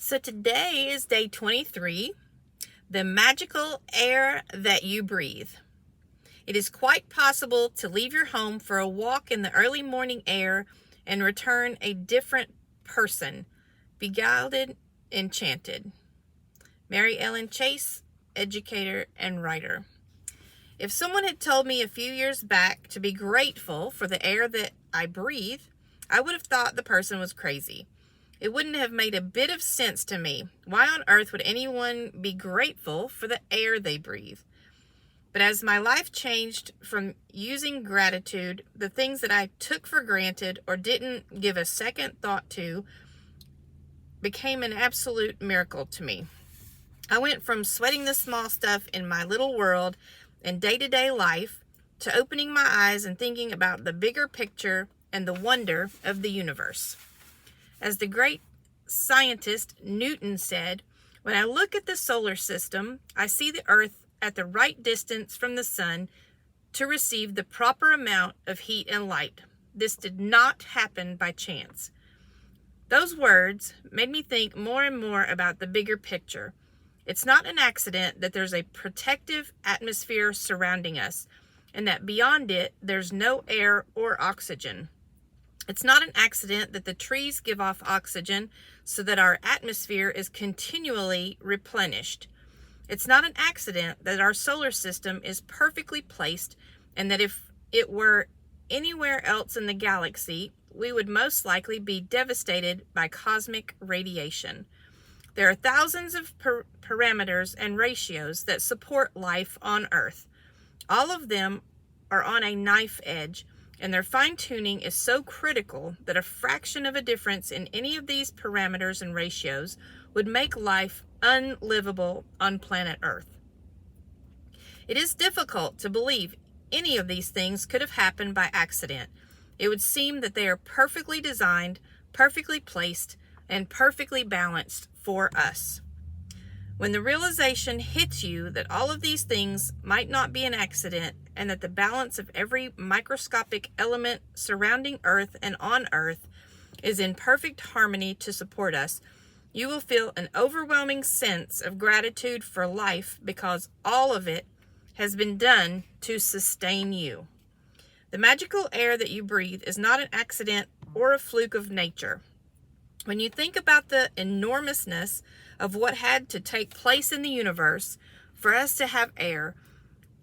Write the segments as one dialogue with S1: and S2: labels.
S1: So today is day 23, the magical air that you breathe. It is quite possible to leave your home for a walk in the early morning air and return a different person, beguiled, enchanted. Mary Ellen Chase, educator and writer. If someone had told me a few years back to be grateful for the air that I breathe, I would have thought the person was crazy. It wouldn't have made a bit of sense to me. Why on earth would anyone be grateful for the air they breathe? But as my life changed from using gratitude, the things that I took for granted or didn't give a second thought to became an absolute miracle to me. I went from sweating the small stuff in my little world and day-to-day life to opening my eyes and thinking about the bigger picture and the wonder of the universe. As the great scientist Newton said, when I look at the solar system, I see the Earth at the right distance from the sun to receive the proper amount of heat and light. This did not happen by chance. Those words made me think more and more about the bigger picture. It's not an accident that there's a protective atmosphere surrounding us, and that beyond it, there's no air or oxygen. It's not an accident that the trees give off oxygen so that our atmosphere is continually replenished. It's not an accident that our solar system is perfectly placed and that if it were anywhere else in the galaxy, we would most likely be devastated by cosmic radiation. There are thousands of parameters and ratios that support life on Earth. All of them are on a knife edge, and their fine-tuning is so critical that a fraction of a difference in any of these parameters and ratios would make life unlivable on planet Earth. It is difficult to believe any of these things could have happened by accident. It would seem that they are perfectly designed, perfectly placed, and perfectly balanced for us. When the realization hits you that all of these things might not be an accident and that the balance of every microscopic element surrounding Earth and on Earth is in perfect harmony to support us, you will feel an overwhelming sense of gratitude for life because all of it has been done to sustain you. The magical air that you breathe is not an accident or a fluke of nature. When you think about the enormousness of what had to take place in the universe for us to have air,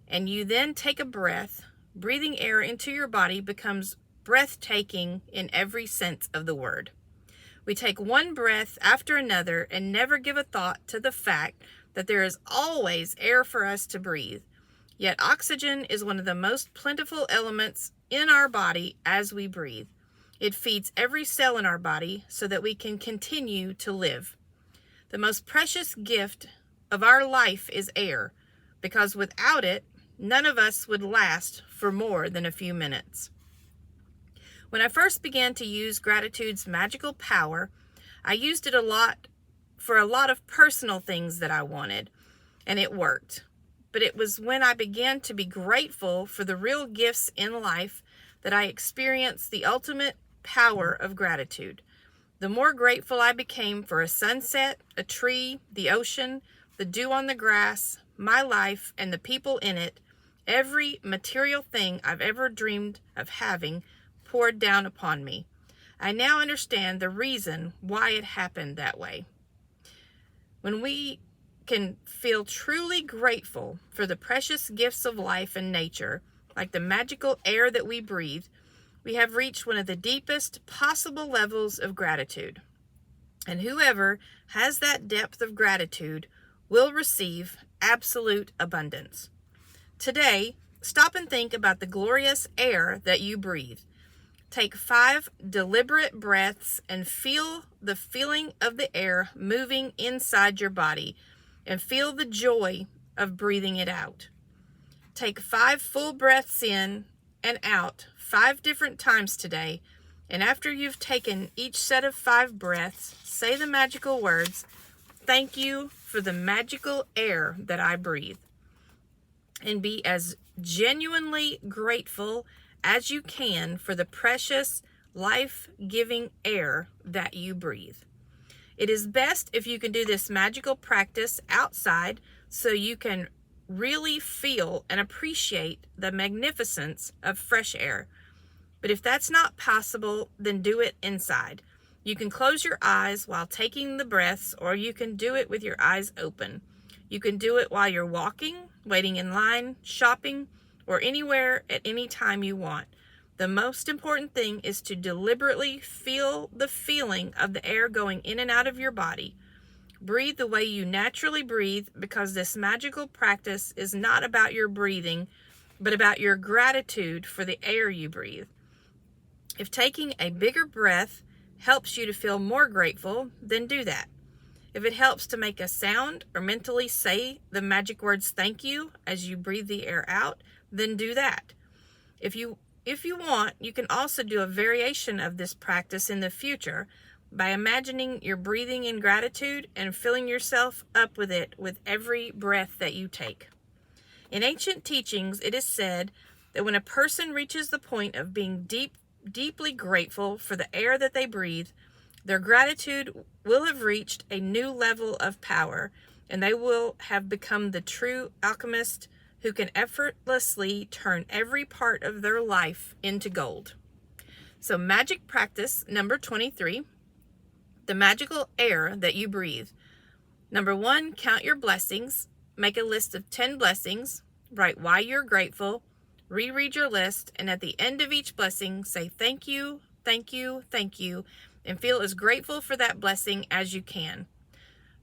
S1: and you then take a breath, breathing air into your body becomes breathtaking in every sense of the word. We take one breath after another and never give a thought to the fact that there is always air for us to breathe. Yet oxygen is one of the most plentiful elements in our body as we breathe. It feeds every cell in our body so that we can continue to live. The most precious gift of our life is air, because without it, none of us would last for more than a few minutes. When I first began to use gratitude's magical power, I used it a lot for a lot of personal things that I wanted, and it worked. But it was when I began to be grateful for the real gifts in life that I experienced the ultimate power of gratitude. The more grateful I became for a sunset, a tree, the ocean, the dew on the grass, my life, and the people in it, every material thing I've ever dreamed of having poured down upon me. I now understand the reason why it happened that way. When we can feel truly grateful for the precious gifts of life and nature, like the magical air that we breathe, we have reached one of the deepest possible levels of gratitude. And whoever has that depth of gratitude will receive absolute abundance. Today, stop and think about the glorious air that you breathe. Take 5 deliberate breaths and feel the feeling of the air moving inside your body, and feel the joy of breathing it out. Take 5 full breaths in and out 5 different times today, and after you've taken each set of 5 breaths, say the magical words, "Thank you for the magical air that I breathe," and be as genuinely grateful as you can for the precious, life-giving air that you breathe. It is best if you can do this magical practice outside so you can really feel and appreciate the magnificence of fresh air. But if that's not possible, then do it inside. You can close your eyes while taking the breaths, or you can do it with your eyes open. You can do it while you're walking, waiting in line, shopping, or anywhere at any time you want. The most important thing is to deliberately feel the feeling of the air going in and out of your body. Breathe the way you naturally breathe, because this magical practice is not about your breathing, but about your gratitude for the air you breathe. If taking a bigger breath helps you to feel more grateful, then do that. If it helps to make a sound or mentally say the magic words thank you as you breathe the air out, then do that. If you want, you can also do a variation of this practice in the future by imagining you're breathing in gratitude and filling yourself up with it with every breath that you take. In ancient teachings, it is said that when a person reaches the point of being deeply grateful for the air that they breathe, their gratitude will have reached a new level of power, and they will have become the true alchemist who can effortlessly turn every part of their life into gold. So magic practice number 23, the magical air that you breathe. Number 1, count your blessings. Make a list of 10 blessings. Write why you're grateful. Reread your list, and at the end of each blessing, say thank you, thank you, thank you, and feel as grateful for that blessing as you can.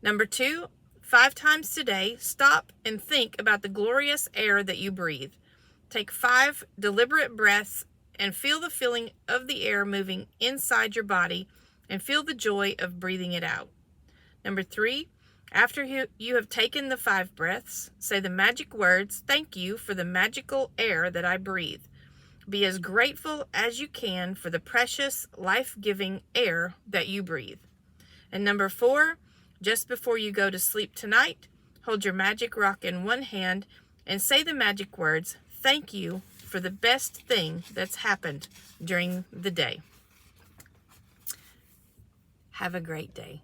S1: Number 2, 5 times today, stop and think about the glorious air that you breathe. Take 5 deliberate breaths and feel the feeling of the air moving inside your body, and feel the joy of breathing it out. Number 3, after you have taken the 5 breaths, say the magic words, thank you for the magical air that I breathe. Be as grateful as you can for the precious, life-giving air that you breathe. And number 4, just before you go to sleep tonight, hold your magic rock in one hand and say the magic words, thank you for the best thing that's happened during the day. Have a great day.